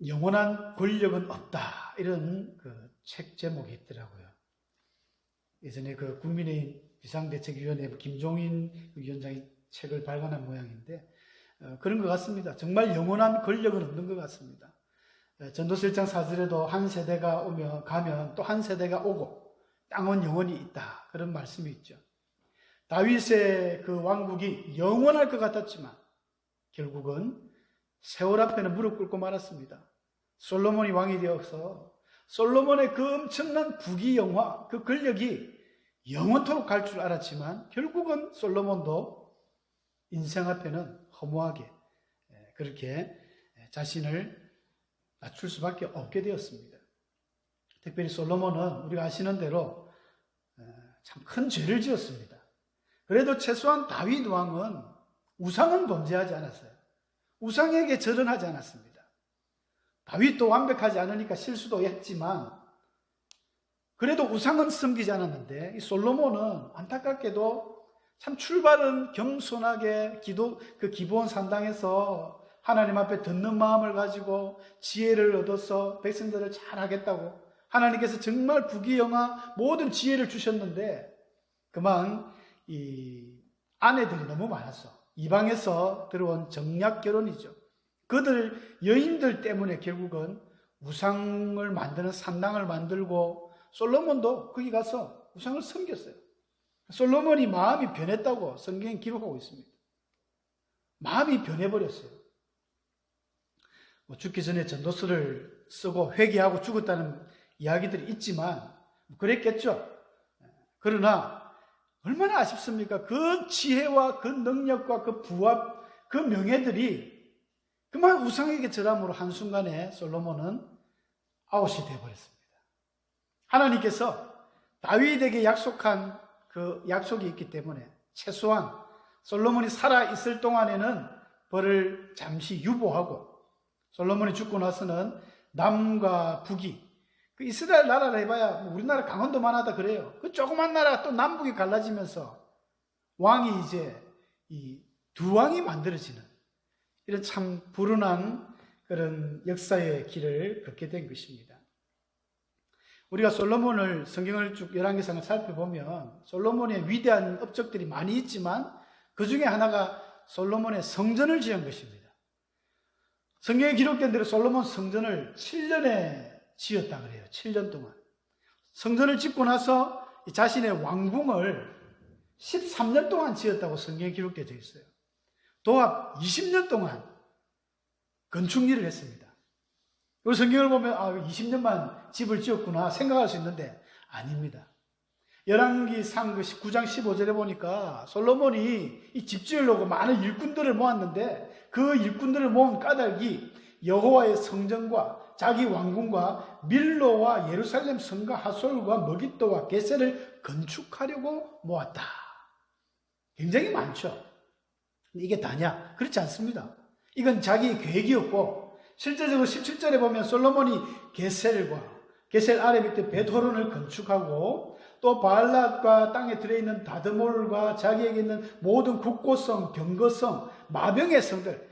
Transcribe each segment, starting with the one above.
영원한 권력은 없다. 이런 그 책 제목이 있더라고요. 예전에 그 국민의힘 비상대책위원회 김종인 위원장이 책을 발간한 모양인데 그런 것 같습니다. 정말 영원한 권력은 없는 것 같습니다. 전도서 1장 4절에도 한 세대가 오면 가면 또 한 세대가 오고 땅은 영원히 있다. 그런 말씀이 있죠. 다윗의 그 왕국이 영원할 것 같았지만 결국은 세월 앞에는 무릎 꿇고 말았습니다. 솔로몬이 왕이 되어서 솔로몬의 그 엄청난 부귀영화, 그 권력이 영원토록 갈 줄 알았지만 결국은 솔로몬도 인생 앞에는 허무하게 그렇게 자신을 낮출 수밖에 없게 되었습니다. 특별히 솔로몬은 우리가 아시는 대로 참 큰 죄를 지었습니다. 그래도 최소한 다윗 왕은 우상은 범죄하지 않았어요. 우상에게 절은하지 않았습니다. 다윗도 완벽하지 않으니까 실수도 했지만 그래도 우상은 섬기지 않았는데 이 솔로몬은 안타깝게도 참 출발은 겸손하게 그 기브온 산당에서 하나님 앞에 듣는 마음을 가지고 지혜를 얻어서 백성들을 잘 하겠다고 하나님께서 정말 부귀영화 모든 지혜를 주셨는데 그만 이 아내들이 너무 많았어. 이방에서 들어온 정략 결혼이죠. 그들 여인들 때문에 결국은 우상을 만드는 산당을 만들고 솔로몬도 거기 가서 우상을 섬겼어요. 솔로몬이 마음이 변했다고 성경에 기록하고 있습니다. 마음이 변해버렸어요. 죽기 전에 전도서를 쓰고 회개하고 죽었다는 이야기들이 있지만 그랬겠죠. 그러나 얼마나 아쉽습니까? 그 지혜와 그 능력과 그 부와 그 명예들이 그만 우상에게 절함으로 한순간에 솔로몬은 아웃이 되어버렸습니다. 하나님께서 다윗에게 약속한 그 약속이 있기 때문에 최소한 솔로몬이 살아있을 동안에는 벌을 잠시 유보하고 솔로몬이 죽고 나서는 남과 북이 그 이스라엘 나라를 해봐야 우리나라 강원도만 하다 그래요. 그 조그만 나라가 또 남북이 갈라지면서 왕이 이제 이 두 왕이 만들어지는 이런 참 불운한 그런 역사의 길을 걷게 된 것입니다. 우리가 솔로몬을 성경을 쭉 열왕기상을 살펴보면 솔로몬의 위대한 업적들이 많이 있지만 그 중에 하나가 솔로몬의 성전을 지은 것입니다. 성경에 기록된 대로 솔로몬 성전을 7년에 지었다 그래요. 7년 동안. 성전을 짓고 나서 자신의 왕궁을 13년 동안 지었다고 성경에 기록되어 있어요. 도합 20년 동안 건축 일을 했습니다. 우리 성경을 보면 20년만 집을 지었구나 생각할 수 있는데 아닙니다. 열왕기상 19장 15절에 보니까 솔로몬이 이 집 지으려고 많은 일꾼들을 모았는데 그 일꾼들을 모은 까닭이 여호와의 성전과 자기 왕궁과 밀로와 예루살렘 성과 하솔과 머깃도와 게셀을 건축하려고 모았다. 굉장히 많죠. 이게 다냐? 그렇지 않습니다. 이건 자기의 계획이었고 실제적으로 17절에 보면 솔로몬이 게셀 아래 밑에 벳호론을 건축하고 또 바알랏과 땅에 들어있는 다드몰과 자기에게 있는 모든 국고성, 병거성, 마병의 성들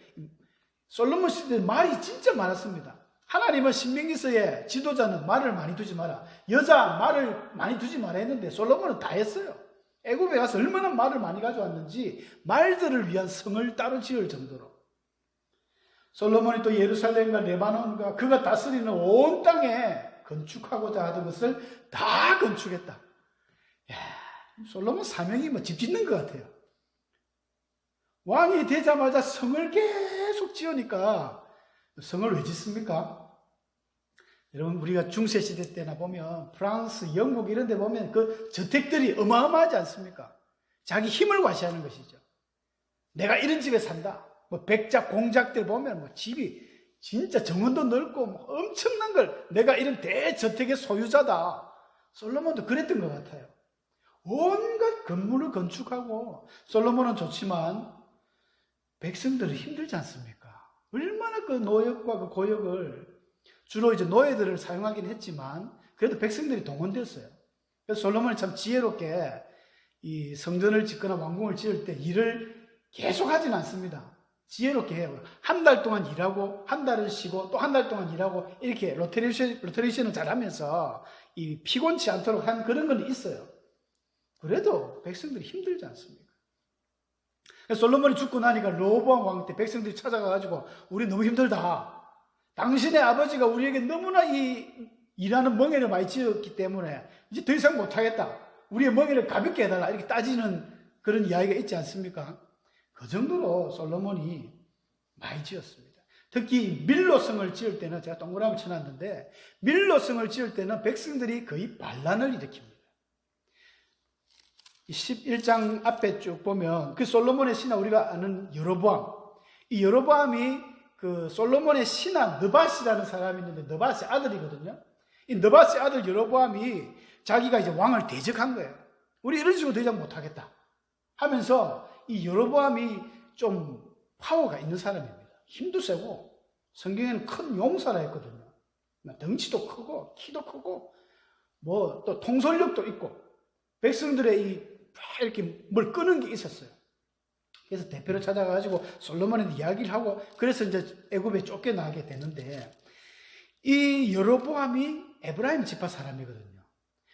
솔로몬 시대에 말이 진짜 많았습니다. 하나님은 신명기서에 지도자는 말을 많이 두지 마라. 여자 말을 많이 두지 마라 했는데 솔로몬은 다 했어요. 애굽에 가서 얼마나 말을 많이 가져왔는지 말들을 위한 성을 따로 지을 정도로. 솔로몬이 또 예루살렘과 레바논과 그가 다스리는 온 땅에 건축하고자 하던 것을 다 건축했다. 야, 솔로몬 사명이 집 짓는 것 같아요. 왕이 되자마자 성을 계속 지으니까 성을 왜 짓습니까? 여러분 우리가 중세시대 때나 보면 프랑스, 영국 이런 데 보면 그 저택들이 어마어마하지 않습니까? 자기 힘을 과시하는 것이죠. 내가 이런 집에 산다. 백작, 공작들 보면 집이 진짜 정원도 넓고 엄청난 걸 내가 이런 대저택의 소유자다. 솔로몬도 그랬던 것 같아요. 온갖 건물을 건축하고 솔로몬은 좋지만 백성들은 힘들지 않습니까? 얼마나 그 노역과 그 고역을 주로 이제 노예들을 사용하긴 했지만 그래도 백성들이 동원됐어요. 그래서 솔로몬이 참 지혜롭게 이 성전을 짓거나 왕궁을 지을 때 일을 계속 하진 않습니다. 지혜롭게 해요. 한 달 동안 일하고 한 달을 쉬고 또 한 달 동안 일하고 이렇게 로테이션을 잘하면서 이 피곤치 않도록 한 그런 건 있어요. 그래도 백성들이 힘들지 않습니까? 솔로몬이 죽고 나니까 르호보암 왕 때 백성들이 찾아가가지고 우리 너무 힘들다. 당신의 아버지가 우리에게 너무나 이 일하는 멍에를 많이 지었기 때문에 이제 더 이상 못하겠다. 우리의 멍에를 가볍게 해달라. 이렇게 따지는 그런 이야기가 있지 않습니까? 그 정도로 솔로몬이 많이 지었습니다. 특히 밀로성을 지을 때는 제가 동그라미 쳐놨는데 밀로성을 지을 때는 백성들이 거의 반란을 일으킵니다. 11장 앞에 쭉 보면 그 솔로몬의 신하 우리가 아는 여로보암, 이 여로보암이 그 솔로몬의 신하 느밧이라는 사람이 있는데 느밧의 아들이거든요. 이 느밧의 아들 여로보암이 자기가 이제 왕을 대적한 거예요. 우리 이런 식으로 대적 못하겠다 하면서 이 여로보암이 좀 파워가 있는 사람입니다. 힘도 세고 성경에는 큰 용사라 했거든요. 덩치도 크고 키도 크고 뭐 또 통솔력도 있고 백성들의 이렇게 뭘 끄는 게 있었어요. 그래서 대표를 찾아가지고 솔로몬한테 이야기를 하고 그래서 이제 애굽에 쫓겨나게 되는데 이 여로보암이 에브라임 지파 사람이거든요.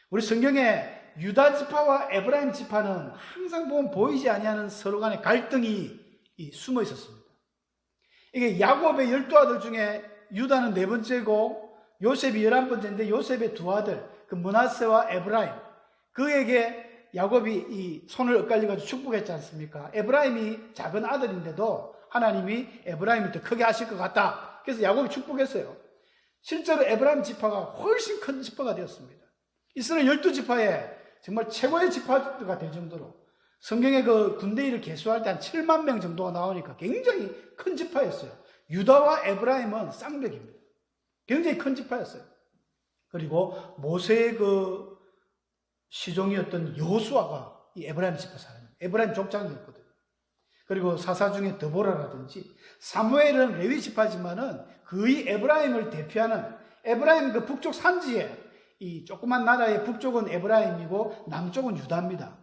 우리 성경에 유다 지파와 에브라임 지파는 항상 보면 보이지 아니하는 서로 간의 갈등이 숨어 있었습니다. 이게 야곱의 12아들 중에 유다는 4번째고 요셉이 11번째인데 요셉의 2아들 그 므낫세와 에브라임 그에게 야곱이 이 손을 엇갈려가지고 축복했지 않습니까? 에브라임이 작은 아들인데도 하나님이 에브라임을 더 크게 하실 것 같다. 그래서 야곱이 축복했어요. 실제로 에브라임 지파가 훨씬 큰 지파가 되었습니다. 이스라엘 12지파에 정말 최고의 지파가 될 정도로 성경에 그 군대일을 계수할 때 한 7만 명 정도가 나오니까 굉장히 큰 지파였어요. 유다와 에브라임은 쌍벽입니다. 굉장히 큰 지파였어요. 그리고 모세의 그 시종이었던 여호수아가 이 에브라임 지파 사람이에요. 에브라임 족장이었거든요. 그리고 사사 중에 드보라라든지 사무엘은 레위 지파지만은 거의 에브라임을 대표하는 에브라임 그 북쪽 산지에 이 조그만 나라의 북쪽은 에브라임이고 남쪽은 유다입니다.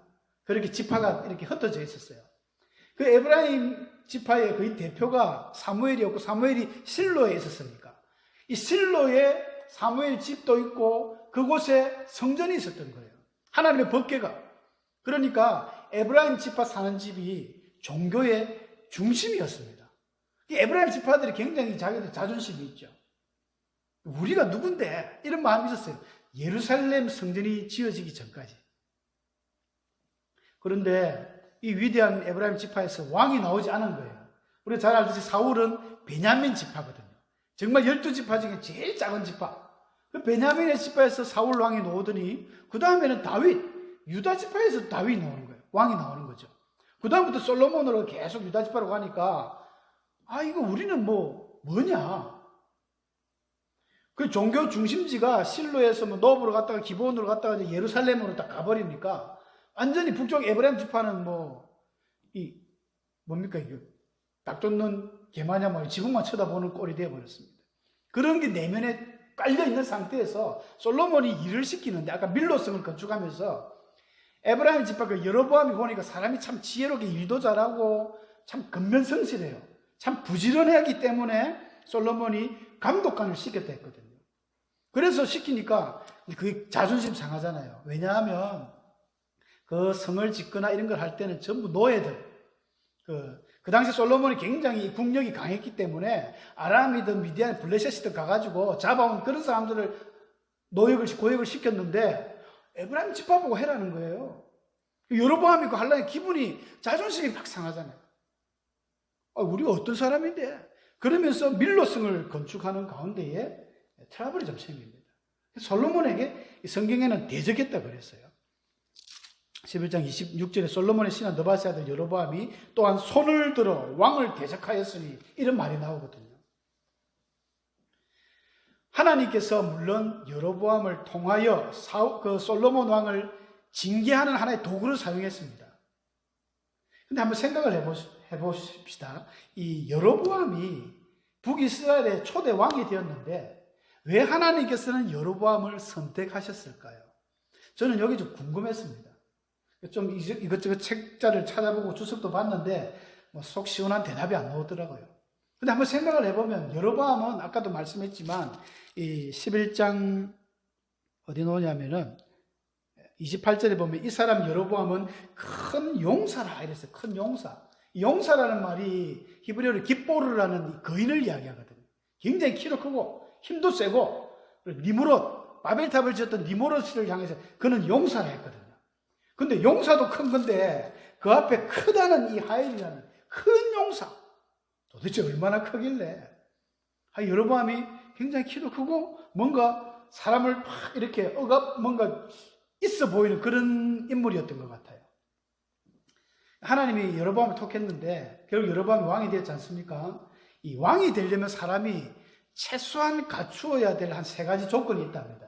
그렇게 지파가 이렇게 흩어져 있었어요. 그 에브라임 지파의 거의 대표가 사무엘이었고 사무엘이 실로에 있었으니까 이 실로에 사무엘 집도 있고 그곳에 성전이 있었던 거예요. 하나님의 법궤가. 그러니까 에브라임 지파 사는 집이 종교의 중심이었습니다. 에브라임 지파들이 굉장히 자기들 자존심이 있죠. 우리가 누군데? 이런 마음이 있었어요. 예루살렘 성전이 지어지기 전까지. 그런데 이 위대한 에브라임 지파에서 왕이 나오지 않은 거예요. 우리가 잘 알듯이 사울은 베냐민 지파거든요. 정말 12지파 중에 제일 작은 지파. 그 베냐민의 지파에서 사울 왕이 나오더니 그 다음에는 다윗, 유다 지파에서 다윗이 나오는 거예요. 왕이 나오는 거죠. 그 다음부터 솔로몬으로 계속 유다 지파로 가니까 이거 우리는 뭐냐? 그 종교 중심지가 실로에서 노브로 갔다가 기브온으로 갔다가 이제 예루살렘으로 딱 가버리니까 완전히 북쪽 에브라임 지파는 뭡니까 이게 닭 쫓는 개마냐 지붕만 쳐다보는 꼴이 되어버렸습니다. 그런 게 내면에 깔려있는 상태에서 솔로몬이 일을 시키는데 아까 밀로성을 건축하면서 에브라임 지파 그 여로보암이 보니까 사람이 참 지혜롭게 일도 잘하고 참 근면성실해요. 참 부지런하기 때문에 솔로몬이 감독관을 시켰다 했거든요. 그래서 시키니까 그게 자존심 상하잖아요. 왜냐하면 그 성을 짓거나 이런 걸 할 때는 전부 노예들 그 당시 솔로몬이 굉장히 국력이 강했기 때문에 아람이든 미디안, 블레셋이든 가가지고 잡아온 그런 사람들을 고역을 시켰는데 에브라임 지파 보고 해라는 거예요. 여로보암이 그거 하려니 기분이 자존심이 막 상하잖아요. 우리가 어떤 사람인데? 그러면서 밀로성을 건축하는 가운데에 트러블이 좀 생깁니다. 솔로몬에게 성경에는 대적했다 그랬어요. 11장 26절에 솔로몬의 신하 느밧의 아들 여로보암이 또한 손을 들어 왕을 대적하였으니 이런 말이 나오거든요. 하나님께서 물론 여로보암을 통하여 그 솔로몬 왕을 징계하는 하나의 도구를 사용했습니다. 근데 한번 생각을 해보십시다. 이 여로보암이 북이스라엘의 초대 왕이 되었는데 왜 하나님께서는 여로보암을 선택하셨을까요? 저는 여기 좀 궁금했습니다. 좀 이것저것 책자를 찾아보고 주석도 봤는데 뭐 속 시원한 대답이 안 나오더라고요. 근데 한번 생각을 해보면 여로보암은 아까도 말씀했지만 이 11장 어디 나오냐면은 28절에 보면 이 사람 여로보암은 큰 용사라 이랬어요. 큰 용사. 용사라는 말이 히브리어로 깁보르라는 거인을 이야기하거든요. 굉장히 키도 크고 힘도 세고 니무롯, 바벨탑을 지었던 니무롯을 향해서 그는 용사라 했거든요. 근데 용사도 큰 건데 그 앞에 크다는 이 하엘이라는 큰 용사. 도대체 얼마나 크길래. 여로보암이 굉장히 키도 크고 뭔가 사람을 막 이렇게 뭔가 있어 보이는 그런 인물이었던 것 같아요. 하나님이 여로보암을 택했는데 결국 여로보암이 왕이 되었지 않습니까? 이 왕이 되려면 사람이 최소한 갖추어야 될 한 3가지 조건이 있답니다.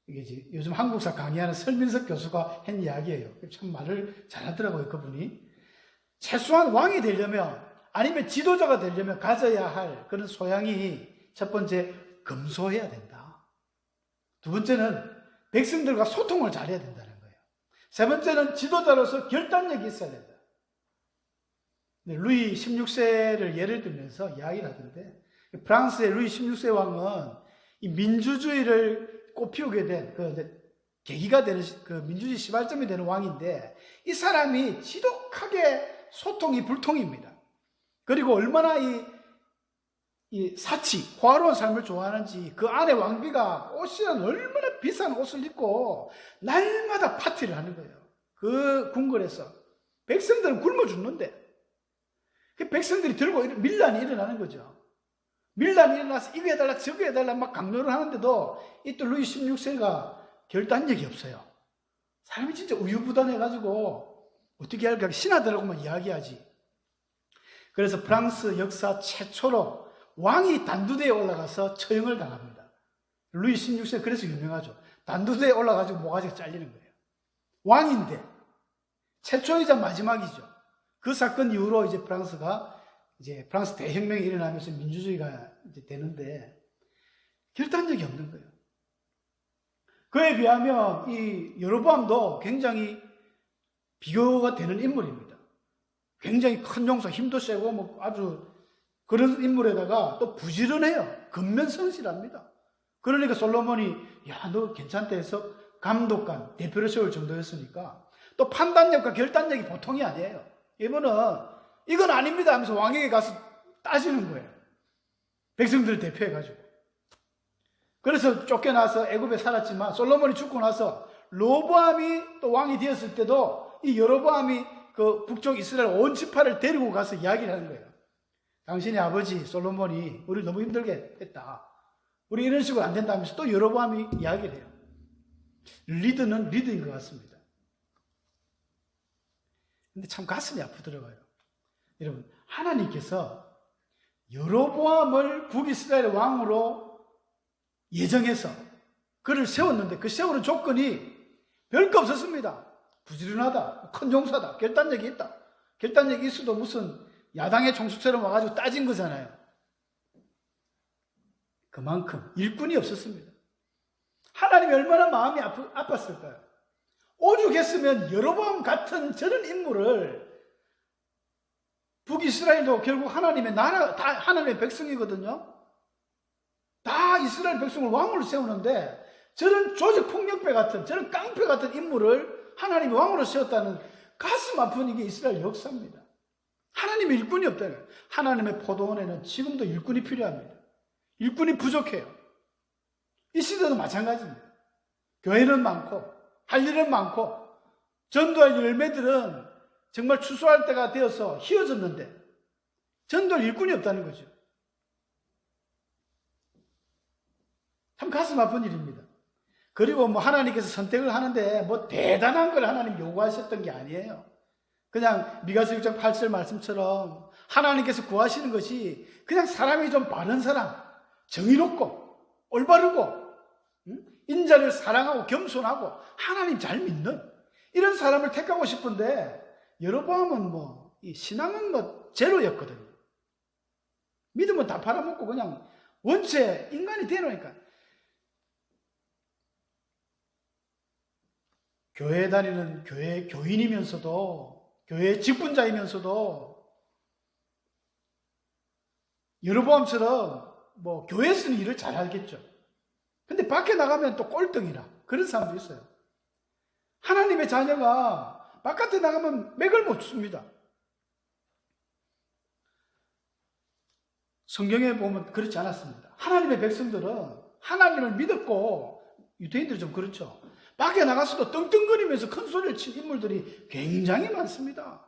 이게 요즘 한국사 강의하는 설민석 교수가 한 이야기예요. 참 말을 잘하더라고요, 그분이. 최소한 왕이 되려면 아니면 지도자가 되려면 가져야 할 그런 소양이 첫 번째 검소해야 된다. 두 번째는 백성들과 소통을 잘해야 된다는 거예요. 세 번째는 지도자로서 결단력이 있어야 된다. 루이 16세를 예를 들면서 이야기를 하던데 프랑스의 루이 16세 왕은 이 민주주의를 꽃피우게 된 계기가 되는 그 민주주의 시발점이 되는 왕인데 이 사람이 지독하게 소통이 불통입니다. 그리고 얼마나 이 사치, 호화로운 삶을 좋아하는지 그 안에 왕비가 옷이란 얼마나 비싼 옷을 입고 날마다 파티를 하는 거예요. 그 궁궐에서. 백성들은 굶어 죽는데 그 백성들이 들고 밀란이 일어나는 거죠. 밀란이 일어나서 이거 해달라 저거 해달라 막 강요를 하는데도 이 또 루이 16세가 결단력이 없어요. 사람이 진짜 우유부단해가지고 어떻게 할까 신하들하고만 이야기하지. 그래서 프랑스 역사 최초로 왕이 단두대에 올라가서 처형을 당합니다. 루이 16세 그래서 유명하죠. 단두대에 올라가지고 모가지가 잘리는 거예요. 왕인데 최초이자 마지막이죠. 그 사건 이후로 이제 프랑스 대혁명이 일어나면서 민주주의가 이제 되는데 결단력이 없는 거예요. 그에 비하면 이 여로보암도 굉장히 비교가 되는 인물입니다. 굉장히 큰 용사, 힘도 세고 뭐 아주 그런 인물에다가 또 부지런해요. 근면성실합니다. 그러니까 솔로몬이 야, 너 괜찮다 해서 감독관, 대표를 세울 정도였으니까 또 판단력과 결단력이 보통이 아니에요. 이건 아닙니다 하면서 왕에게 가서 따지는 거예요. 백성들을 대표해가지고. 그래서 쫓겨나서 애굽에 살았지만 솔로몬이 죽고 나서 로보암이 또 왕이 되었을 때도 이 여로보암이 그 북쪽 이스라엘 온 지파를 데리고 가서 이야기를 하는 거예요. 당신의 아버지 솔로몬이 우리 너무 힘들게 했다. 우리 이런 식으로 안 된다면서 또 여로보암이 이야기를 해요. 리드는 리드인 것 같습니다. 근데 참 가슴이 아프더라고요. 여러분, 하나님께서 여로보암을 북이스라엘 왕으로 예정해서 그를 세웠는데 그 세우는 조건이 별거 없었습니다. 부지런하다, 큰 용사다, 결단력이 있다. 결단력이 있어도 무슨 야당의 총수처럼 와가지고 따진 거잖아요. 그만큼 일꾼이 없었습니다. 하나님이 얼마나 마음이 아팠을까요? 오죽했으면 여로보암 같은 저런 인물을 북이스라엘도 결국 하나님의 나라, 다 하나님의 백성이거든요. 다 이스라엘 백성을 왕으로 세우는데 저런 조직폭력배 같은 저런 깡패 같은 인물을 하나님이 왕으로 세웠다는 가슴 아픈 이게 이스라엘 역사입니다. 하나님의 일꾼이 없다는 거예요. 하나님의 포도원에는 지금도 일꾼이 필요합니다. 일꾼이 부족해요. 이 시대도 마찬가지입니다. 교회는 많고 할 일은 많고 전도할 열매들은 정말 추수할 때가 되어서 휘어졌는데 전도할 일꾼이 없다는 거죠. 참 가슴 아픈 일입니다. 그리고 뭐 하나님께서 선택을 하는데 뭐 대단한 걸 하나님 요구하셨던 게 아니에요. 그냥 미가서 6장 8절 말씀처럼 하나님께서 구하시는 것이 그냥 사람이 좀 바른 사람, 정의롭고 올바르고 인자를 사랑하고 겸손하고 하나님 잘 믿는 이런 사람을 택하고 싶은데 여로보암은 뭐 이 신앙은 뭐 제로였거든요. 믿음은 다 팔아먹고 그냥 원체 인간이 되놓으니까 교회 다니는 교인이면서도 교회 직분자이면서도 여로보암처럼 뭐 교회에서는 일을 잘 하겠죠. 근데 밖에 나가면 또 꼴등이라 그런 사람도 있어요. 하나님의 자녀가 바깥에 나가면 맥을 못 춥니다. 성경에 보면 그렇지 않았습니다. 하나님의 백성들은 하나님을 믿었고, 유대인들은 좀 그렇죠. 밖에 나가서도 떵떵거리면서 큰 소리를 친 인물들이 굉장히 많습니다.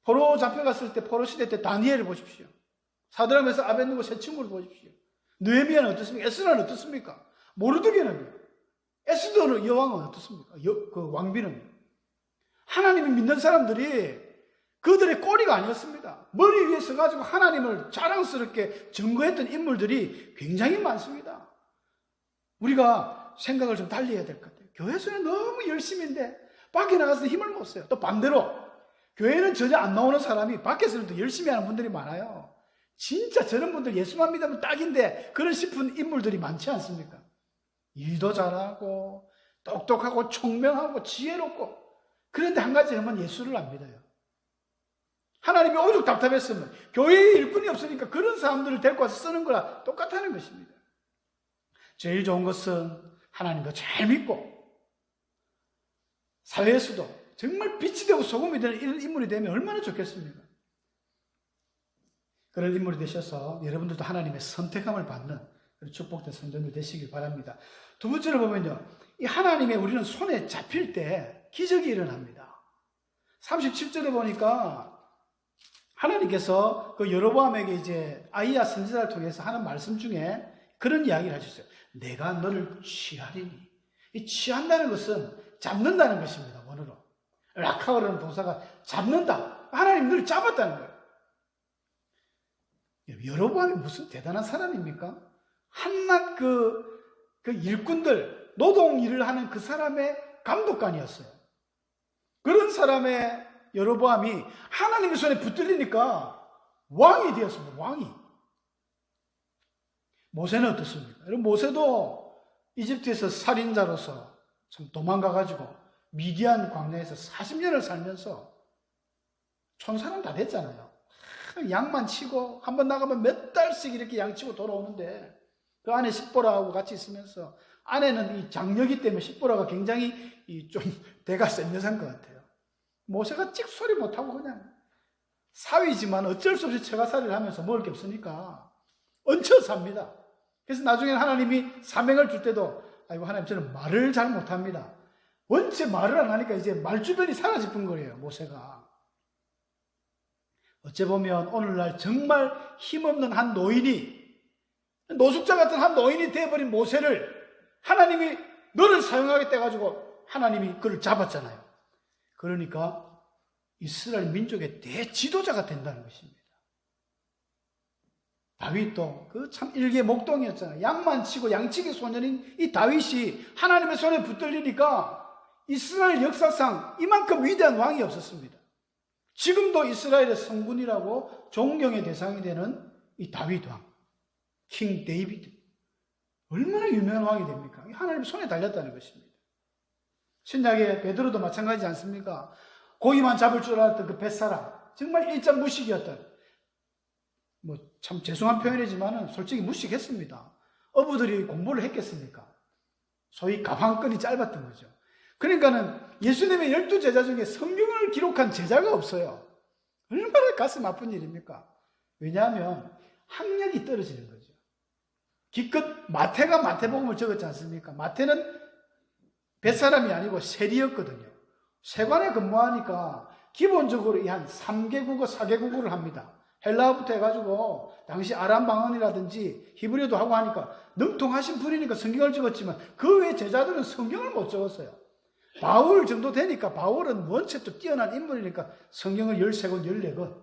포로 잡혀갔을 때, 포로 시대 때 다니엘을 보십시오. 사드락에서 아벳느고 세 친구를 보십시오. 느헤미야는 어떻습니까? 에스라는 어떻습니까? 모르드게는, 에스더는 여왕은 어떻습니까? 그 왕비는. 하나님을 믿는 사람들이 그들의 꼬리가 아니었습니다. 머리 위에 서가지고 하나님을 자랑스럽게 증거했던 인물들이 굉장히 많습니다. 우리가 생각을 좀 달리 해야 될 것 같아요. 교회에서는 너무 열심인데 밖에 나가서 힘을 못 써요. 또 반대로 교회는 전혀 안 나오는 사람이 밖에서는 또 열심히 하는 분들이 많아요. 진짜 저런 분들 예수만 믿으면 딱인데 그런 싶은 인물들이 많지 않습니까? 일도 잘하고 똑똑하고 총명하고 지혜롭고, 그런데 한 가지 하면 예수를 안 믿어요. 하나님이 오죽 답답했으면 교회에 일꾼이 없으니까 그런 사람들을 데리고 와서 쓰는 거랑 똑같다는 것입니다. 제일 좋은 것은 하나님도 잘 믿고 사회에서도 정말 빛이 되고 소금이 되는 이런 인물이 되면 얼마나 좋겠습니까? 그런 인물이 되셔서 여러분들도 하나님의 선택함을 받는 그런 축복된 성도들 되시길 바랍니다. 두 번째로 보면요, 이 하나님의 우리는 손에 잡힐 때 기적이 일어납니다. 37절에 보니까 하나님께서 그 여로보암에게 이제 아이야 선지자를 통해서 하는 말씀 중에 그런 이야기를 하셨어요. 내가 너를 취하리니. 이 취한다는 것은 잡는다는 것입니다. 원어로. 라카오라는 동사가 잡는다. 하나님 너를 잡았다는 거예요. 여로보암이 무슨 대단한 사람입니까? 한낱 그 일꾼들, 노동 일을 하는 그 사람의 감독관이었어요. 그런 사람의 여로보암이 하나님의 손에 붙들리니까 왕이 되었습니다. 왕이. 모세는 어떻습니까? 여러분, 모세도 이집트에서 살인자로서 참 도망가가지고 미디안 광야에서 40년을 살면서 촌사람 다 됐잖아요. 양만 치고 한번 나가면 몇 달씩 이렇게 양치고 돌아오는데 그 안에 십보라하고 같이 있으면서, 아내는 이 장녀기 때문에 십보라가 굉장히 좀 대가 센 여자인 것 같아요. 모세가 찍소리 못하고 그냥 사위지만 어쩔 수 없이 처가살이를 하면서 먹을 게 없으니까 얹혀 삽니다. 그래서 나중에는 하나님이 사명을 줄 때도, 아이고 하나님 저는 말을 잘 못합니다. 원체 말을 안 하니까 이제 말주변이 사라진 거예요, 모세가. 어째 보면 오늘날 정말 힘없는 한 노인이, 노숙자 같은 한 노인이 되어버린 모세를 하나님이 너를 사용하겠다 해가지고 하나님이 그를 잡았잖아요. 그러니까 이스라엘 민족의 대지도자가 된다는 것입니다. 다윗도 그 참 일개 목동이었잖아요. 양만 치고 양치기 소년인 이 다윗이 하나님의 손에 붙들리니까 이스라엘 역사상 이만큼 위대한 왕이 없었습니다. 지금도 이스라엘의 성군이라고 존경의 대상이 되는 이 다윗 왕, 킹 데이비드, 얼마나 유명한 왕이 됩니까? 하나님의 손에 달렸다는 것입니다. 신약의 베드로도 마찬가지지 않습니까? 고기만 잡을 줄 알았던 그 벳사람, 정말 일장 무식이었던, 뭐 참 죄송한 표현이지만 솔직히 무식했습니다. 어부들이 공부를 했겠습니까? 소위 가방끈이 짧았던 거죠. 그러니까는 예수님의 12제자 중에 성경을 기록한 제자가 없어요. 얼마나 가슴 아픈 일입니까? 왜냐하면 학력이 떨어지는 거죠. 기껏 마태가 마태복음을 적었지 않습니까? 마태는 뱃사람이 아니고 세리였거든요. 세관에 근무하니까 기본적으로 이 한 3개국어, 4개국어를 합니다. 헬라어부터 해가지고 당시 아람 방언이라든지 히브리어도 하고 하니까 능통하신 분이니까 성경을 적었지만 그 외 제자들은 성경을 못 적었어요. 바울 정도 되니까, 바울은 원체 또 뛰어난 인물이니까 성경을 13권, 14권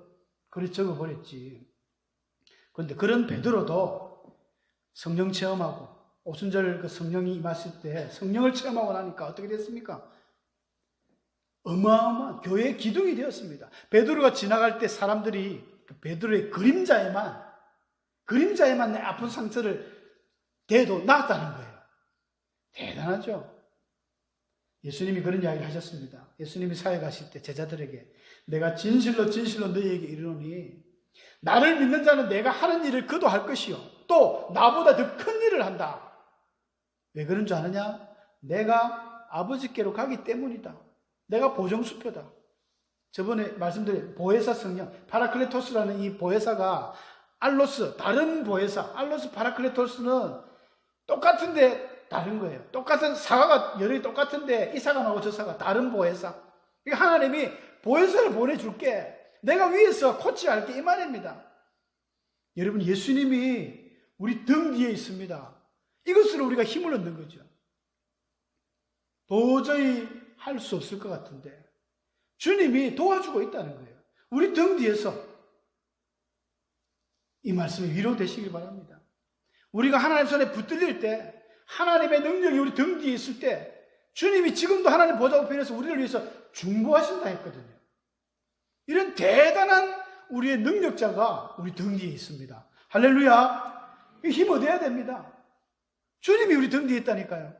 그렇게 적어버렸지. 그런데 그런 베드로도 성령 체험하고 오순절 그 성령이 임했을 때 성령을 체험하고 나니까 어떻게 됐습니까? 어마어마한 교회의 기둥이 되었습니다. 베드로가 지나갈 때 사람들이 베드로의 그림자에만 내 아픈 상처를 대도 나았다는 거예요. 대단하죠? 예수님이 그런 이야기를 하셨습니다. 예수님이 사회 가실 때 제자들에게 내가 진실로 진실로 너희에게 이르노니 나를 믿는 자는 내가 하는 일을 그도 할 것이요. 또 나보다 더 큰 일을 한다. 왜 그런 줄 아느냐? 내가 아버지께로 가기 때문이다. 내가 보정수표다. 저번에 말씀드린 보혜사 성령, 파라클레토스라는 이 보혜사가 알로스, 다른 보혜사, 알로스 파라클레토스는 똑같은데 다른 거예요. 똑같은 사과가 여러 개 똑같은데 이 사과 나오고 저 사과 다른 보혜사. 그러니까 하나님이 보혜사를 보내줄게. 내가 위에서 코치할게 이 말입니다. 여러분, 예수님이 우리 등 뒤에 있습니다. 이것으로 우리가 힘을 얻는 거죠. 도저히 할 수 없을 것 같은데 주님이 도와주고 있다는 거예요. 우리 등 뒤에서. 이 말씀이 위로되시길 바랍니다. 우리가 하나님 손에 붙들릴 때, 하나님의 능력이 우리 등 뒤에 있을 때 주님이 지금도 하나님 보좌 우편에서 우리를 위해서 중보하신다 했거든요. 이런 대단한 우리의 능력자가 우리 등 뒤에 있습니다. 할렐루야. 힘 얻어야 됩니다. 주님이 우리 등 뒤에 있다니까요.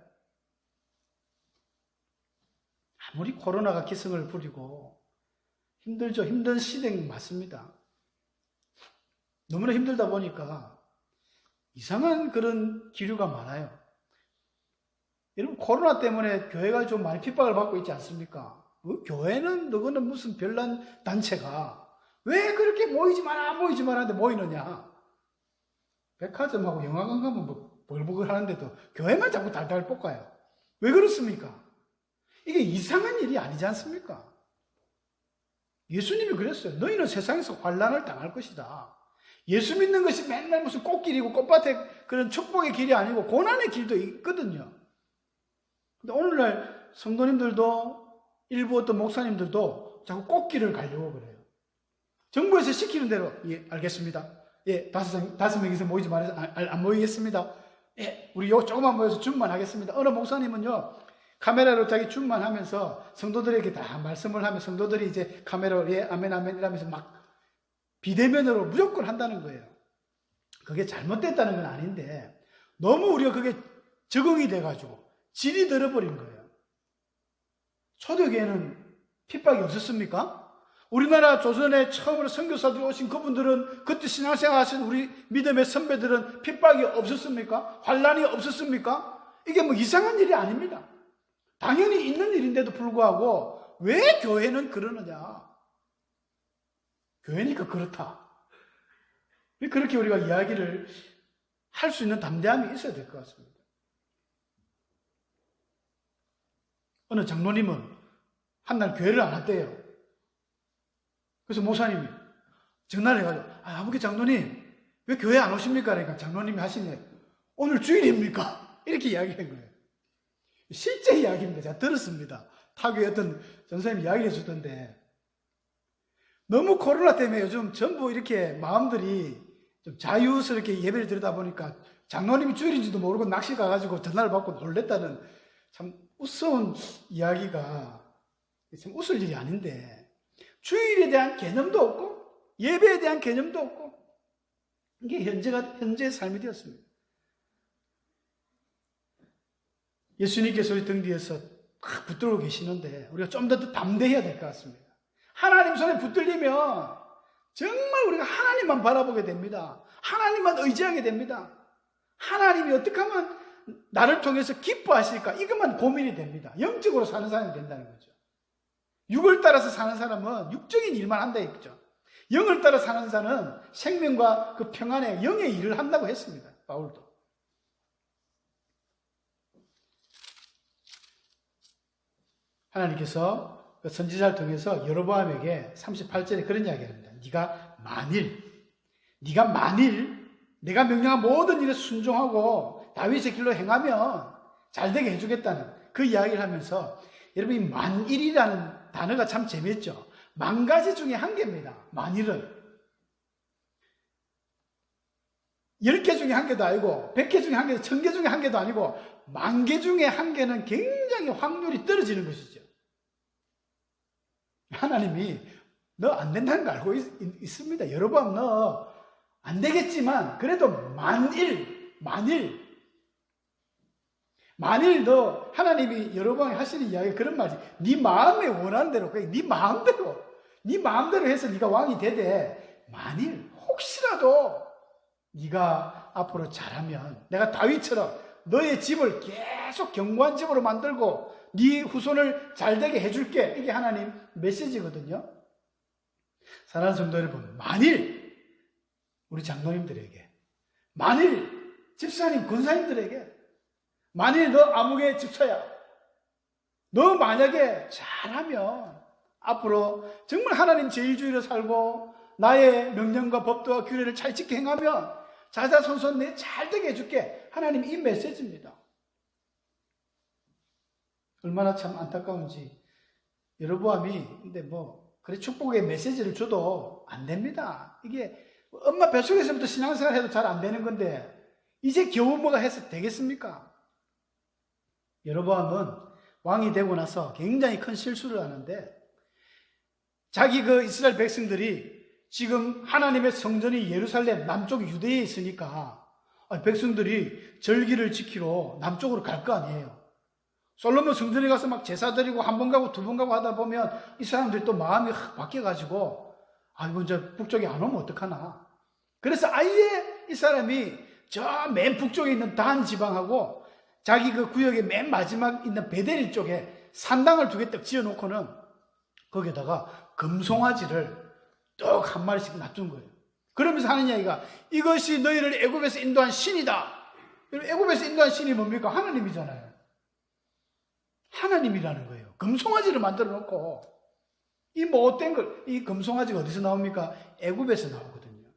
아무리 코로나가 기승을 부리고 힘들죠. 힘든 시대 맞습니다. 너무나 힘들다 보니까 이상한 그런 기류가 많아요. 여러분, 코로나 때문에 교회가 좀 많이 핍박을 받고 있지 않습니까? 교회는 너거는 무슨 별난 단체가 왜 그렇게 모이지 마라 하는데 모이느냐? 백화점하고 영화관 가면 뭐 벌벌 하는데도 교회만 자꾸 달달 볶아요. 왜 그렇습니까? 이게 이상한 일이 아니지 않습니까? 예수님이 그랬어요. 너희는 세상에서 환난을 당할 것이다. 예수 믿는 것이 맨날 무슨 꽃길이고 꽃밭의 그런 축복의 길이 아니고 고난의 길도 있거든요. 근데 오늘날 성도님들도 일부 어떤 목사님들도 자꾸 꽃길을 가려고 그래요. 정부에서 시키는 대로, 예, 알겠습니다. 예, 다섯 명이서 모이지 말아서 안 모이겠습니다. 예, 우리 요 조금만 모여서 줌만 하겠습니다. 어느 목사님은요, 카메라로 자기 줌만 하면서 성도들에게 다 말씀을 하면 성도들이 이제 카메라로 예, 아멘, 아멘 이러면서 막 비대면으로 무조건 한다는 거예요. 그게 잘못됐다는 건 아닌데 너무 우리가 그게 적응이 돼가지고 질이 들어버린 거예요. 초대교회는 핍박이 없었습니까? 우리나라 조선에 처음으로 선교사들이 오신 그분들은 그때 신앙생활 하신 우리 믿음의 선배들은 핍박이 없었습니까? 환난이 없었습니까? 이게 뭐 이상한 일이 아닙니다. 당연히 있는 일인데도 불구하고 왜 교회는 그러느냐? 교회니까 그렇다. 그렇게 우리가 이야기를 할 수 있는 담대함이 있어야 될 것 같습니다. 어느 장로님은 한날 교회를 안 왔대요. 그래서 목사님이 전화를 해가지고 아무개 장로님 왜 교회 안 오십니까? 그러니까 장로님이 하시네. 오늘 주일입니까? 이렇게 이야기한 거예요. 실제 이야기입니다. 제가 들었습니다. 타교에 어떤 전사님이 이야기해 주던데 너무 코로나 때문에 요즘 전부 이렇게 마음들이 좀 자유스럽게 예배를 드리다 보니까 장로님이 주일인지도 모르고 낚시 가가지고 전화를 받고 놀랬다는 참 우스운 이야기가 참 웃을 일이 아닌데 주일에 대한 개념도 없고 예배에 대한 개념도 없고 이게 현재의 삶이 되었습니다. 예수님께서 우리 등 뒤에서 딱 붙들고 계시는데 우리가 좀 더 담대해야 될 것 같습니다. 하나님 손에 붙들리면 정말 우리가 하나님만 바라보게 됩니다. 하나님만 의지하게 됩니다. 하나님이 어떻게 하면 나를 통해서 기뻐하실까? 이것만 고민이 됩니다. 영적으로 사는 사람이 된다는 거죠. 육을 따라서 사는 사람은 육적인 일만 한다 했죠. 영을 따라 사는 자는 생명과 그 평안에 영의 일을 한다고 했습니다. 바울도. 하나님께서 그 선지자를 통해서 여로보암에게 38절에 그런 이야기를 합니다. 네가 만일 내가 명령한 모든 일에 순종하고 다윗의 길로 행하면 잘되게 해주겠다는 그 이야기를 하면서 여러분 이 만일이라는 단어가 참 재미있죠. 만 가지 중에 한 개입니다. 만일은 10개 중에 한 개도 아니고 100개 중에 한 개도 1000개 중에 한 개도 아니고 10,000개 중에 한 개는 굉장히 확률이 떨어지는 것이죠. 하나님이 너 안 된다는 거 알고 있습니다. 여러분 너 안 되겠지만 그래도 만일 너 하나님이 여러분이 하시는 이야기 그런 말이지. 네 마음에 원하는 대로 그냥 네 마음대로 해서 네가 왕이 되되 만일 혹시라도 네가 앞으로 잘하면 내가 다윗처럼 너의 집을 계속 견고한 집으로 만들고 네 후손을 잘되게 해줄게. 이게 하나님 메시지거든요. 사랑하는 성도 여러분, 만일 우리 장로님들에게, 만일 집사님, 권사님들에게, 만일 너 아무개 집사야, 너 만약에 잘하면 앞으로 정말 하나님 제일주의로 살고 나의 명령과 법도와 규례를 잘 지켜 행하면 자자손손 내 잘되게 해줄게. 하나님 이 메시지입니다. 얼마나 참 안타까운지. 여로보암이 근데 그래 축복의 메시지를 줘도 안 됩니다. 이게 엄마 뱃속에서부터 신앙생활 해도 잘 안 되는 건데 이제 겨우 뭐가 해서 되겠습니까? 여로보암은 왕이 되고 나서 굉장히 큰 실수를 하는데 자기 이스라엘 백성들이 지금 하나님의 성전이 예루살렘 남쪽 유대에 있으니까 백성들이 절기를 지키러 남쪽으로 갈 거 아니에요. 솔로몬 성전에 가서 막 제사 드리고 한 번 가고 두 번 가고 하다 보면 이 사람들이 또 마음이 확 바뀌어가지고 이거 이제 북쪽에 안 오면 어떡하나. 그래서 아예 이 사람이 저 맨 북쪽에 있는 단 지방하고 자기 그 구역의 맨 마지막 있는 베델 쪽에 산당을 두 개 딱 지어놓고는 거기에다가 금송아지를 뚝 한 마리씩 놔둔 거예요. 그러면서 하는 이야기가 이것이 너희를 애굽에서 인도한 신이다. 애굽에서 인도한 신이 뭡니까? 하나님이잖아요. 하나님이라는 거예요. 금송아지를 만들어 놓고 이 못된 걸, 이 금송아지가 어디서 나옵니까? 애굽에서 나오거든요.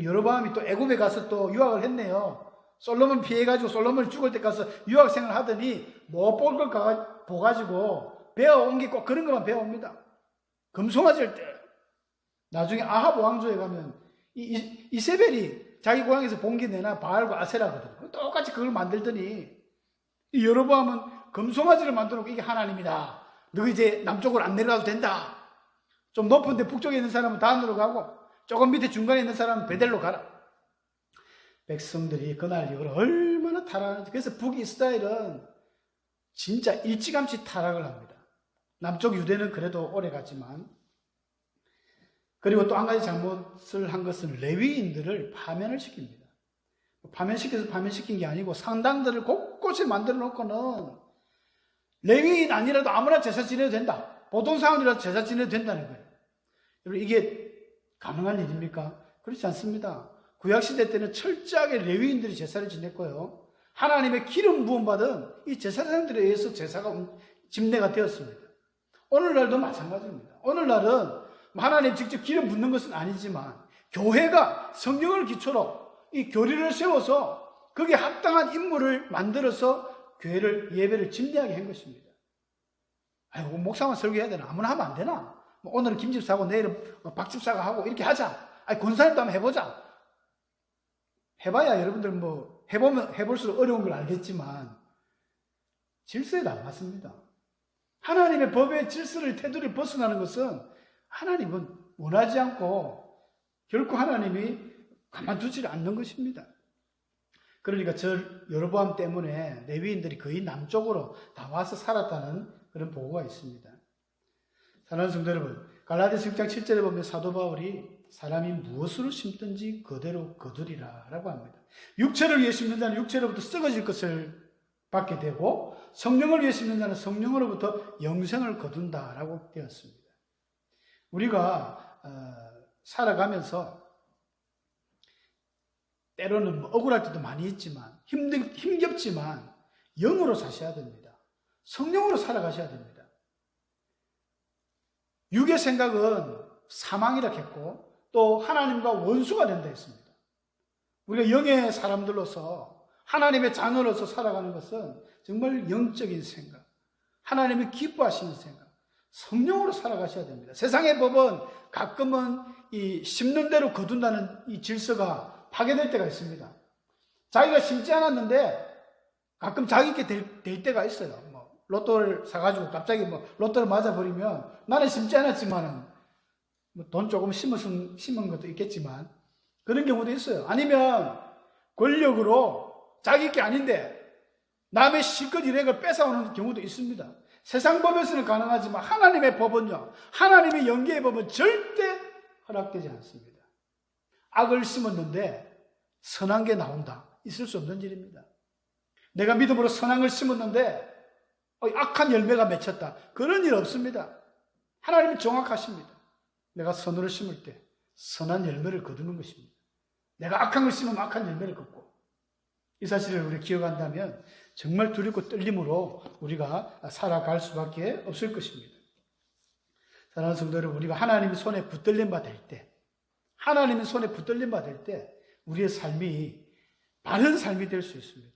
여로보암이 또 애굽에 가서 또 유학을 했네요. 솔로몬 피해가지고 솔로몬이 죽을 때 가서 유학생을 하더니 못 볼 걸 보가지고 배워온 게 꼭 그런 것만 배워옵니다. 금송아지를 때 나중에 아합 왕조에 가면 이세벨이 자기 고향에서 본 게 내나 바알과 아세라거든요. 똑같이 그걸 만들더니 이 여로보암은 금송아지를 만들어놓고 이게 하나님이다. 너 이제 남쪽으로 안 내려가도 된다. 좀 높은데 북쪽에 있는 사람은 단으로 가고 조금 밑에 중간에 있는 사람은 베델로 가라. 백성들이 그날 이후로 얼마나 타락하는지. 그래서 북이스라엘은 진짜 일찌감치 타락을 합니다. 남쪽 유대는 그래도 오래 갔지만. 그리고 또 한 가지 잘못을 한 것은 레위인들을 파면을 시킵니다. 파면시켜서 파면시킨 게 아니고 상당들을 곳곳에 만들어 놓고는 레위인 아니라도 아무나 제사 지내도 된다. 보통 사람이라도 제사 지내도 된다는 거예요. 여러분 이게 가능한 일입니까? 그렇지 않습니다. 구약시대 때는 철저하게 레위인들이 제사를 지냈고요. 하나님의 기름 부음받은 이 제사장들에 의해서 제사가 집례가 되었습니다. 오늘날도 마찬가지입니다. 오늘날은 하나님 직접 기름 붓는 것은 아니지만 교회가 성경을 기초로 이 교리를 세워서 거기에 합당한 인물을 만들어서 교회를 예배를 집례하게 한 것입니다. 아이고 목사만 설교해야 되나? 아무나 하면 안 되나? 오늘은 김집사하고 내일은 박집사가 하고 이렇게 하자. 권사님도 한번 해보자. 해봐야 여러분들 해보면 해볼수록 어려운 걸 알겠지만 질서에도 안 맞습니다. 하나님의 법의 질서를 테두리를 벗어나는 것은 하나님은 원하지 않고 결코 하나님이 가만두지 않는 것입니다. 그러니까 여로보암 때문에 레위인들이 거의 남쪽으로 다 와서 살았다는 그런 보고가 있습니다. 사랑하는 성도 여러분, 갈라디아서 6장 7절에 보면 사도 바울이 사람이 무엇으로 심든지 그대로 거두리라 라고 합니다. 육체를 위해 심는 자는 육체로부터 썩어질 것을 받게 되고 성령을 위해 심는 자는 성령으로부터 영생을 거둔다 라고 되었습니다. 우리가 살아가면서 때로는 억울할 때도 많이 있지만 힘겹지만 영으로 사셔야 됩니다. 성령으로 살아가셔야 됩니다. 육의 생각은 사망이라 했고 또 하나님과 원수가 된다 했습니다. 우리가 영의 사람들로서 하나님의 자녀로서 살아가는 것은 정말 영적인 생각, 하나님이 기뻐하시는 생각, 성령으로 살아가셔야 됩니다. 세상의 법은 가끔은 이 심는 대로 거둔다는 이 질서가 파괴될 때가 있습니다. 자기가 심지 않았는데 가끔 자기께 될 때가 있어요. 로또를 사가지고 갑자기 로또를 맞아버리면 나는 심지 않았지만은 돈 조금 심은 것도 있겠지만 그런 경우도 있어요. 아니면 권력으로 자기 게 아닌데 남의 실컷 이런 걸 뺏어오는 경우도 있습니다. 세상 법에서는 가능하지만 하나님의 법은요, 하나님의 영계의 법은 절대 허락되지 않습니다. 악을 심었는데 선한 게 나온다. 있을 수 없는 일입니다. 내가 믿음으로 선한 걸 심었는데 악한 열매가 맺혔다. 그런 일 없습니다. 하나님은 정확하십니다. 내가 선을 심을 때 선한 열매를 거두는 것입니다. 내가 악한 걸 심으면 악한 열매를 걷고, 이 사실을 우리 기억한다면 정말 두렵고 떨림으로 우리가 살아갈 수밖에 없을 것입니다. 사랑하는 성도 여러분, 우리가 하나님의 손에 붙들림 받을 때, 하나님의 손에 붙들림 받을 때 우리의 삶이 바른 삶이 될 수 있습니다.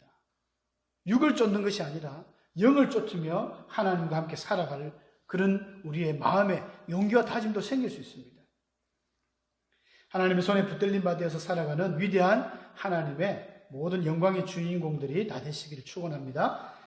육을 쫓는 것이 아니라 영을 쫓으며 하나님과 함께 살아갈 그런 우리의 마음의 용기와 다짐도 생길 수 있습니다. 하나님의 손에 붙들림 받아서 살아가는 위대한 하나님의 모든 영광의 주인공들이 다 되시기를 축원합니다.